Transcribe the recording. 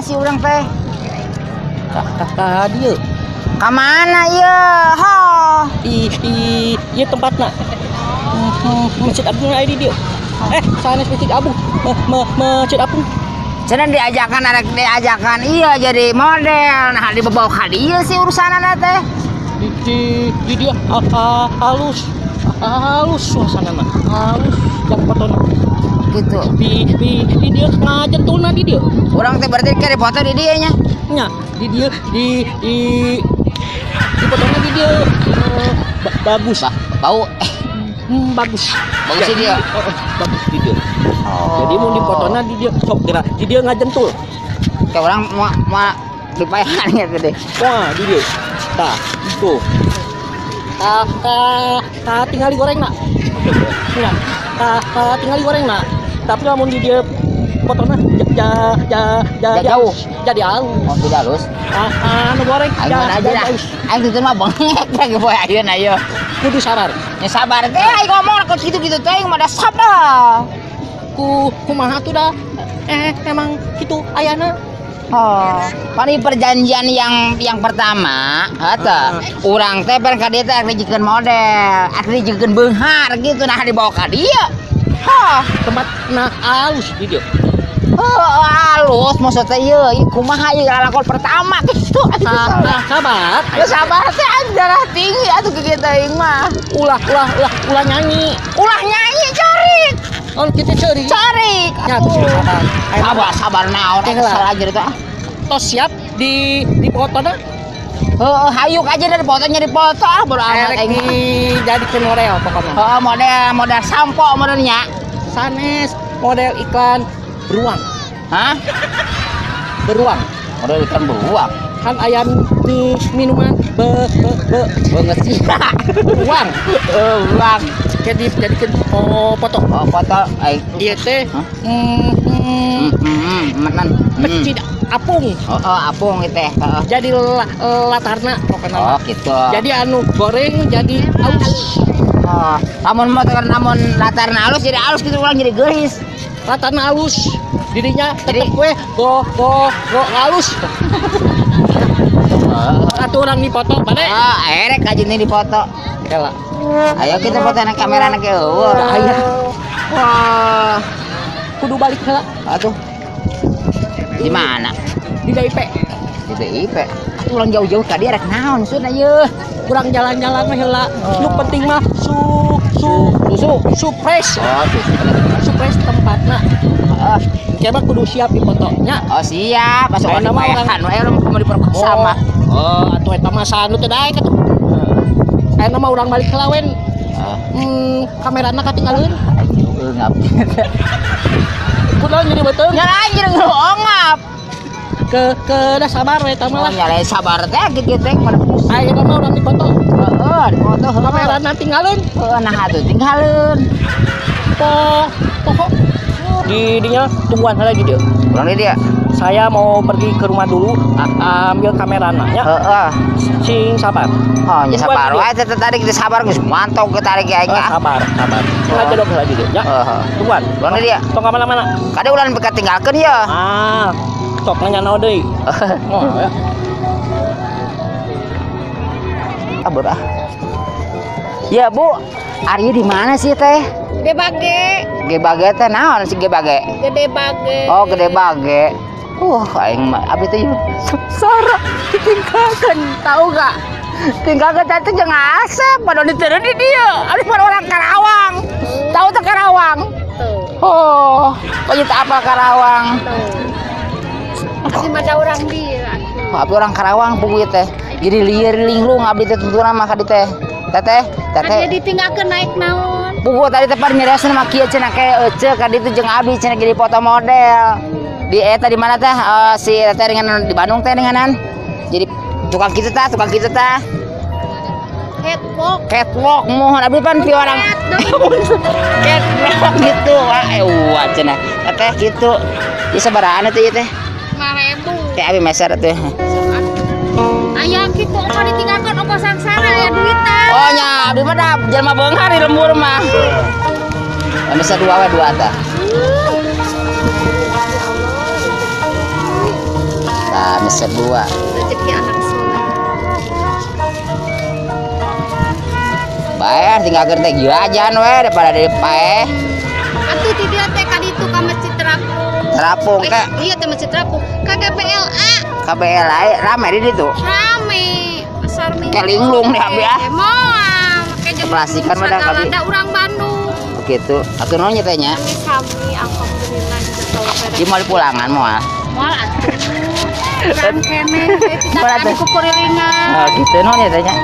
mana sih orang teh? Ka dieu. Ka mana ieu? Ho. Ieu tempatna. Masjid Agung aya di dieu. Sanes Masjid Agung. Masjid Agung. Cenah diajakan iya jadi model. Nah dibawa ka dieu sih urusanana teh. Di dia halus suasanana. Halus yang fotona. Gitu. Di dia ngajentulna di dia. Urang teh berarti ke foto di dieu nya. Nya, di dia di fotonya di dia bagus. Bau Bagus. bagus sih dia. Bagus di dia. Jadi mau di fotonya di dia sok kira di dia ngajentul. Kayak orang mau dipayahannya gede. Wah, di dia. Tah, itu. Tinggal digoreng nak. Ya, tinggal digoreng nak. Tapi lamun di dia fotonya jauh. Jadi halus. Oh, tidak halus. Anu goreng. Ayo aja dah. Ayo itu mah bengek lagi boy ayo. Kudu sabar. Ya sabar teh ayo ngomong kok gitu-gitu teh mah dah sabar. Kumaha tuh dah. Emang gitu ayana. Oh, pani perjanjian yang pertama, eta urang teh pen ka dieu teh dijikeun model, dijikeun beunghar gitu nah dibawa ka dieu. Hah, Tempatna halus di dia. halus maksudnya ieu kumaha ieu lalakon pertama gitu. Sabar. Ya sabar teh darah tinggi atuh kieu teh mah. Ulah nyanyi. Ulah nyanyi carik. Oh kita cari. Ya tuh sabar. Sabar naon salah aja eta. Tos siap di fotonya. Hayuk aja dari fotonya dipoto baru amat Erek dijadikan model pokoknya. Model sampo modelnya. Sanes model iklan beruang. Hah? Beruang. Model ikan beruang. Kan ayam di minuman Banget sih. beruang. Beruang. Jadi jadikan foto. Oh, foto Iya teh. Pecid apung. Apung itu teh. Jadi latarna pokoknya. Oh, gitu. Jadi anu goreng jadi halus. Namun latarna halus jadi halus gitu ulang jadi geulis. Latarna halus. Dirinya Jadi- tetep gue go halus. Satu orang dipoto pada. Erek aja nih dipoto. Kela. Ayo kita foto anak kamera anak eueuh. Aya. Wah. Kudu balik heula Atuh. Di mana? di DIP. Di BIP. Ulang jauh-jauh tadi arek naon sun ayeuna. Kurang jalan-jalan mah heula. Nu penting mah surprise. Surprise tempatna. Coba kudu siap di fotonya. Oh siap, masuk Ayo, di nama payahan, orang mau diperkosa sama. Atuh eta mah sanu teh daek atuh. Ayeuna mah urang balik kelawen. Kamerana katinggalieun. Ngap. Kunaon jadi beuteung. Nyala anjir ngongap. Ke dah sabar we eta mah lah. Nyala sabar teh gitu teh pada pusing. Ayeuna mah urang dipoto. Heeh, foto Kamerana tinggalieun. nah atuh tinggalin. Pokok dinya tungguan heula di dieu. Ulang di dia. Saya mau pergi ke rumah dulu ambil kamerana nya. Heeh. Sing sabar. Oh, nya sabar wae teh tadi kita sabar geus mantap ke tarik aing. Sabar. Sengaja dong heula di dieu nya. Heeh. Tungguan. Ulang di dia. Tong ka mana-mana. Kade ulan bekat tinggalkeun ya. Sok nanya naon deui. Ya. Abur ah. Ya, Bu. Arya di mana sih teh? Gede bage, Gebage teh naon sih gebage? gede bage. Oh, gede bage. Aing mah abis itu sengsara ditinggalkan, tahu gak? Tinggalkan tadi jangan asap, pada diterus di dia. Ada pada orang Karawang, tahu tuh Karawang? Tuh, Oh, kok itu apa Karawang? masih ada orang dia. Tapi orang Karawang pugu teh. Jadi liar linglung abdi teh tuturan mah kadi teh. Teteh. Ada ditinggalkan naik naon. Pugu tadi tepat nyeresan mah kieu cenah kayak ece kadi itu jeung abdi cenah jadi foto model. Di eta di mana teh si teteh dengan di Bandung teh denganan. Jadi tukang kita tah. Catwalk mohon abdi pan pi orang. Catwalk gitu. Wah cenah. Teteh gitu. Ieu sabaraha teh ieu teh? 5.000. Teh abi meser teh. Aya kitu apa ditinggalkan apa sangsara aya duitan. Oh nya abdi mah da jelema beunghar di lembur mah. Bisa dua tah. Meser 2. Rezeki anak soleh. Bayar tinggal gertek jajan we daripada di pae. Atuh ti dia teh ka ditu ka Masjid Terapung. Terapung ke Iya teh Masjid Terapung. Ka GPLA. KBLA rame di situ. Rame. Besar minggu. Kayak linglung nih abi ah. Moal. Keplastikan mah dah, Abi. Ada urang Bandung. Begitu. Atuh naon nya teh nya? Kami alhamdulillah juga Di mal pulangan moal. moal atuh. Kan kene tidak Moal ada atuh. kupurilingan. Nah, gitu naon nya teh nya?